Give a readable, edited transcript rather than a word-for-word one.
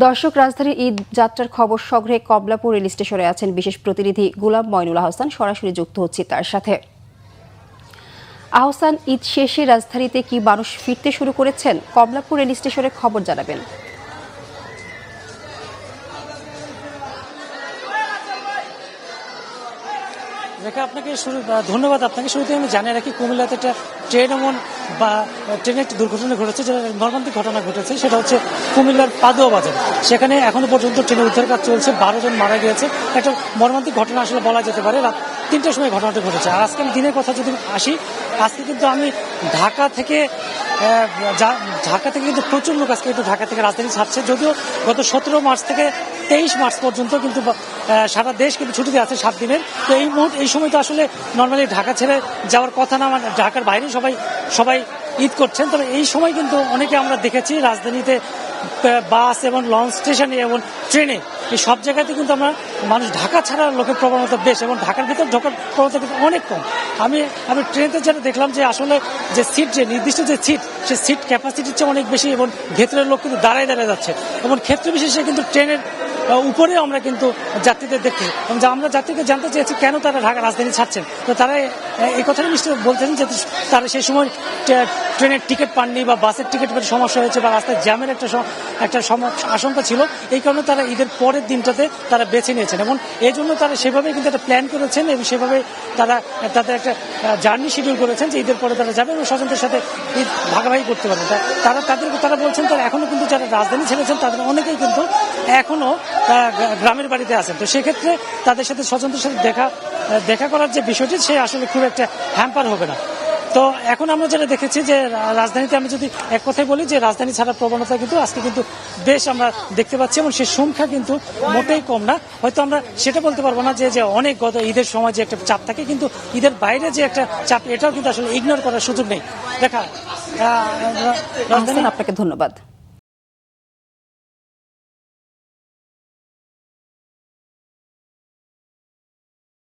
দর্শক, রাজধানীর ঈদ যাত্রার খবর সংগ্রহে কমলাপুর রেল স্টেশনে আছেন বিশেষ প্রতিনিধি গোলাম মইনুল আহসান। সরাসরি যুক্ত হচ্ছে তার সাথে। আহসান, ঈদ শেষে রাজধানীতে কি মানুষ ফিরতে শুরু করেছেন? কমলাপুর রেল স্টেশনের খবর জানাবেন। রেখা, আপনাকে ধন্যবাদ। আপনাকে শুরুতে আমি জানিয়ে রাখি, কুমিল্লাতে একটা ট্রেনের একটি দুর্ঘটনা ঘটেছে, যেটা মর্মান্তিক ঘটনা ঘটেছে। সেটা হচ্ছে কুমিল্লার পাদুয়া বাজার। সেখানে এখনো পর্যন্ত ট্রেনের উদ্ধার কাজ চলছে। 12 জন মারা গিয়েছে। একটা মর্মান্তিক ঘটনা আসলে বলা যেতে পারে। রাত 3টার সময় ঘটনাটা ঘটেছে। আর আজকে আমি দিনের কথা যদি আসি, আজকে কিন্তু আমি ঢাকা থেকে কিন্তু প্রচুর লোক আজকে কিন্তু ঢাকা থেকে রাজধানী ছাড়ছে। যদিও গত 17 মার্চ থেকে 23 মার্চ পর্যন্ত কিন্তু সারা দেশ কিন্তু ছুটিতে আছে 7 দিনের। তো এই সময় তো আসলে নর্মালি ঢাকা ছেড়ে যাওয়ার কথা না, মানে ঢাকার বাইরে সবাই ঈদ করছেন। তবে এই সময় কিন্তু অনেকে আমরা দেখেছি রাজধানীতে বাস এবং লঞ্চ স্টেশনে এবং ট্রেনে, এই সব জায়গাতে কিন্তু আমরা মানুষ ঢাকা ছাড়ার লোকের প্রবণতা বেশ, এবং ঢাকার ভিতর ঢোকার প্রবণতা কিন্তু অনেক কম। আমি ট্রেনেতে যেটা দেখলাম যে আসলে যে সিট, যে নির্দিষ্ট যে সিট, সে সিট ক্যাপাসিটির চেয়ে অনেক বেশি, এবং ক্ষেত্রের লোক কিন্তু দাঁড়ায় যাচ্ছে। এবং ক্ষেত্র বিশেষে কিন্তু ট্রেনের উপরেও আমরা কিন্তু যাত্রীদের দেখি, এবং আমরা যাত্রীকে জানতে চেয়েছি কেন তারা ঢাকা রাজধানী ছাড়ছেন। তো তারা এই কথাটা নিশ্চয়ই বলছেন যে তারা সেই সময় ট্রেনের টিকিট পাননি, বা বাসের টিকিট পেতে সমস্যা হয়েছে, বা রাস্তায় জ্যামের একটা আশঙ্কা ছিল। এই কারণে তারা ঈদের পরের দিনটাতে তারা বেছে নিয়েছেন, এবং এই জন্য তারা সেভাবেই কিন্তু একটা প্ল্যান করেছেন, এবং সেভাবে তারা তাদের একটা জার্নি শিডিউল করেছেন যে ঈদের পরে তারা যাবে এবং স্বজনদের সাথে ঈদ ভাগাভাগি করতে পারবেন। তারা বলছেন তারা এখনো কিন্তু যারা রাজধানী ছেড়েছেন তাদের অনেকেই কিন্তু এখনো গ্রামের বাড়িতে আছেন। তো সেক্ষেত্রে তাদের সাথে স্বজনদের সাথে দেখা করার যে বিষয়টি, সে আসলে খুব একটা হ্যাম্পার হবে না। তো এখন আমরা যেটা দেখেছি যে রাজধানীতে, আমি যদি এক কথায় বলি যে রাজধানী ছাড়ার প্রবণতা কিন্তু আজকে কিন্তু বেশ আমরা দেখতে পাচ্ছি, এবং সে সংখ্যা কিন্তু মোটেই কম না। হয়তো আমরা সেটা বলতে পারবো না যে অনেক গত ঈদের সময় যে একটা চাপ থাকে, কিন্তু ঈদের বাইরে যে একটা চাপ, এটাও কিন্তু আসলে ইগনোর করার সুযোগ নেই। আপনাকে ধন্যবাদ।